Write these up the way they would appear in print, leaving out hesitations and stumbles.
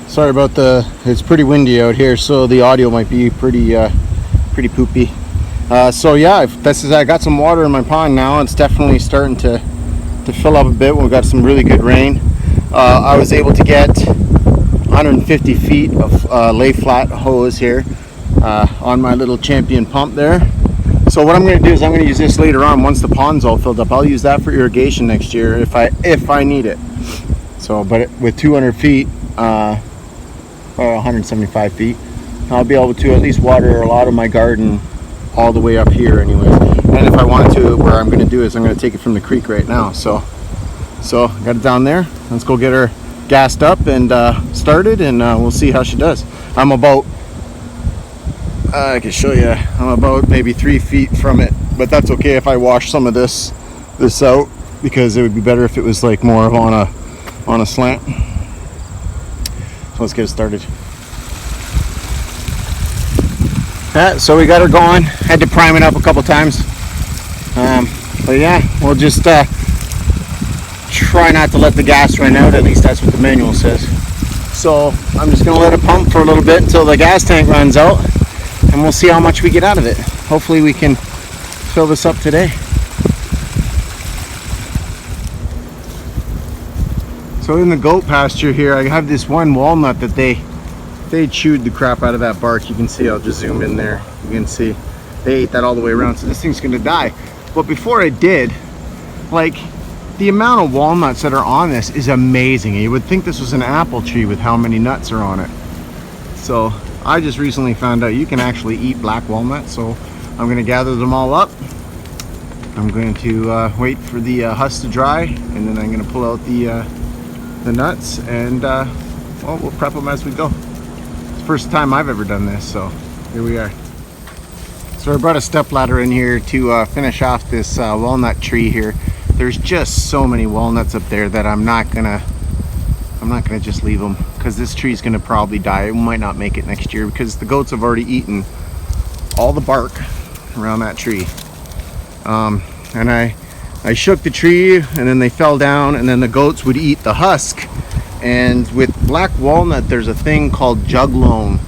Sorry about it's pretty windy out here, so the audio might be pretty poopy. So yeah, I got some water in my pond now. It's definitely starting to fill up a bit. We got some really good rain. I was able to get 150 feet of lay flat hose here on my little Champion pump there. So what I'm going to do is I'm going to use this later on once the pond's all filled up. I'll use that for irrigation next year if I need it. So, but with 200 feet, or 175 feet, I'll be able to at least water a lot of my garden all the way up here anyways. And if I want to, what I'm going to do is I'm going to take it from the creek right now. So I got it down there. Let's go get her gassed up and started, and we'll see how she does. I'm about, I can show you, I'm about maybe 3 feet from it, but that's okay if I wash some of this out, because it would be better if it was like more on a slant. So let's get it started. So we got her going. Had to prime it up a couple times, but yeah, we'll just try not to let the gas run out. At least that's what the manual says. So I'm just gonna let it pump for a little bit until the gas tank runs out, and we'll see how much we get out of it. Hopefully we can fill this up today. So in the goat pasture here, I have this one walnut that they chewed the crap out of that bark. You can see, I'll just zoom in there. You can see they ate that all the way around, so this thing's gonna die. But before it did, like, the amount of walnuts that are on this is amazing. You would think this was an apple tree with how many nuts are on it. So I just recently found out you can actually eat black walnuts, so I'm gonna gather them all up. I'm going to wait for the husk to dry, and then I'm gonna pull out the nuts, and well, we'll prep them as we go. It's the first time I've ever done this, so here we are. So I brought a step ladder in here to finish off this walnut tree here. There's just so many walnuts up there that I'm not gonna just leave them, because this tree's gonna probably die. It might not make it next year because the goats have already eaten all the bark around that tree. And I shook the tree, and then they fell down, and then the goats would eat the husk. And with black walnut, there's a thing called juglone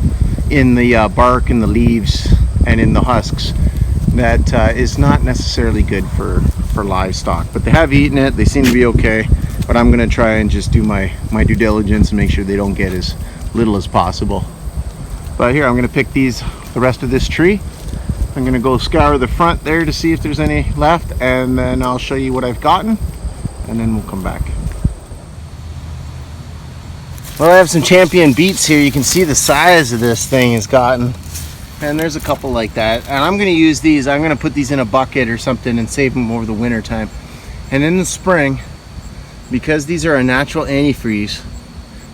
in the bark and the leaves and in the husks that is not necessarily good for livestock. But they have eaten it. They seem to be okay. But I'm going to try and just do my due diligence and make sure they don't get as little as possible. But here, I'm going to pick the rest of this tree. I'm going to go scour the front there to see if there's any left, and then I'll show you what I've gotten, and then we'll come back. Well, I have some Champion beets here. You can see the size of this thing has gotten, and there's a couple like that. And I'm going to use these. I'm going to put these in a bucket or something and save them over the winter time. And in the spring, because these are a natural antifreeze,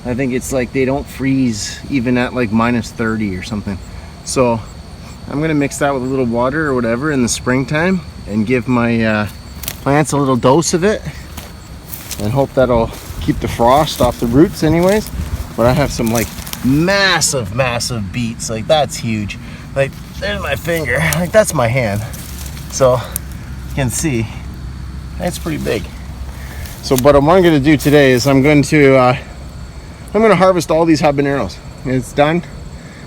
I think it's like they don't freeze even at like -30 or something. So I'm going to mix that with a little water or whatever in the springtime and give my plants a little dose of it, and hope that'll keep the frost off the roots anyways. But I have some like massive beets. Like, that's huge. Like, there's my finger. Like, that's my hand. So you can see that's pretty big. So what I'm going to do today is I'm going to harvest all these habaneros. It's done.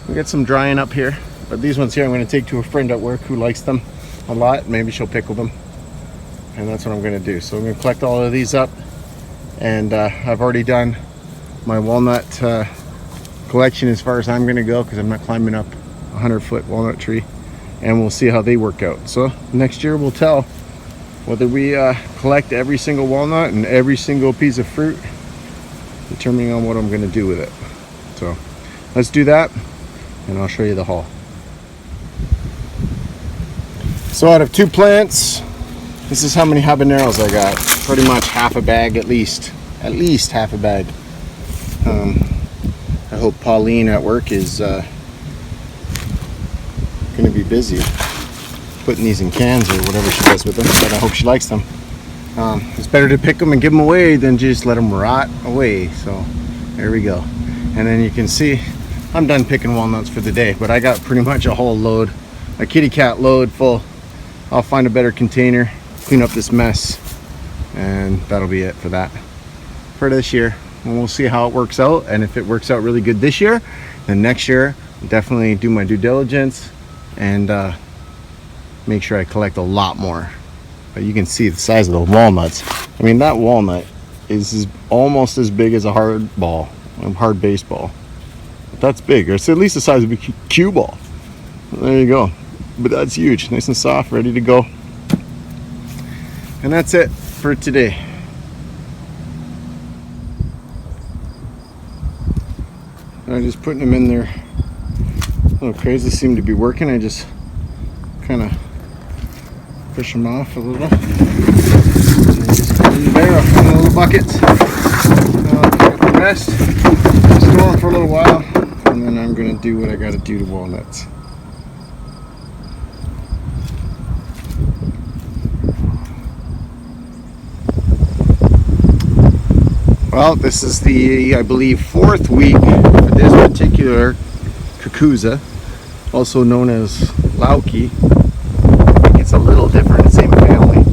We got some drying up here. But these ones here I'm going to take to a friend at work who likes them a lot. Maybe she'll pickle them. And that's what I'm going to do. So I'm going to collect all of these up. And I've already done my walnut collection as far as I'm going to go, because I'm not climbing up a 100-foot walnut tree. And we'll see how they work out. So next year we'll tell whether we collect every single walnut and every single piece of fruit, determining on what I'm going to do with it. So let's do that, and I'll show you the haul. So out of 2 plants, this is how many habaneros I got. Pretty much half a bag at least half a bag. I hope Pauline at work is going to be busy putting these in cans or whatever she does with them, but I hope she likes them. It's better to pick them and give them away than just let them rot away. So there we go. And then you can see I'm done picking walnuts for the day, but I got pretty much a whole load, a kitty cat load full. I'll find a better container, clean up this mess, and that'll be it for that for this year. and we'll see how it works out. And if it works out really good this year, then next year I'll definitely do my due diligence and make sure I collect a lot more. But you can see the size of the walnuts. I mean, that walnut is almost as big as a hard baseball. That's big. It's at least the size of a cue ball. There you go. But that's huge, nice and soft, ready to go. And that's it for today. I'm just putting them in there. Little crazy, seem to be working. I just kind of push them off a little. And just put them there in the little buckets. I'll pick up the rest. Store them for a little while, and then I'm going to do what I got to do to walnuts. Well, this is the, I believe, 4th week for this particular kakuza, also known as lauki. I think it's a little different, same family.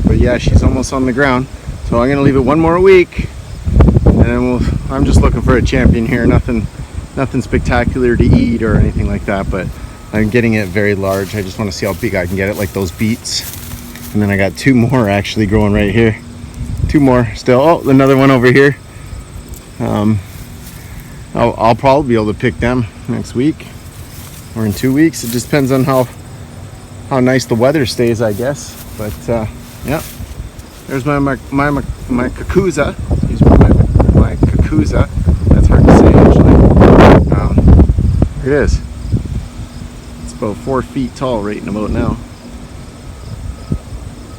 But yeah, she's almost on the ground. So I'm going to leave it one more week, and then I'm just looking for a champion here. Nothing spectacular to eat or anything like that, but I'm getting it very large. I just want to see how big I can get it, like those beets. And then I got 2 more actually growing right here. 2 more still. Oh, another one over here. I'll probably be able to pick them next week or in 2 weeks. It just depends on how nice the weather stays, I guess. But yeah, there's my kakuza. Excuse me, my kakuza. That's hard to say actually. Here it is. It's about 4 feet tall right about now.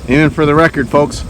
Aiming for the record, folks.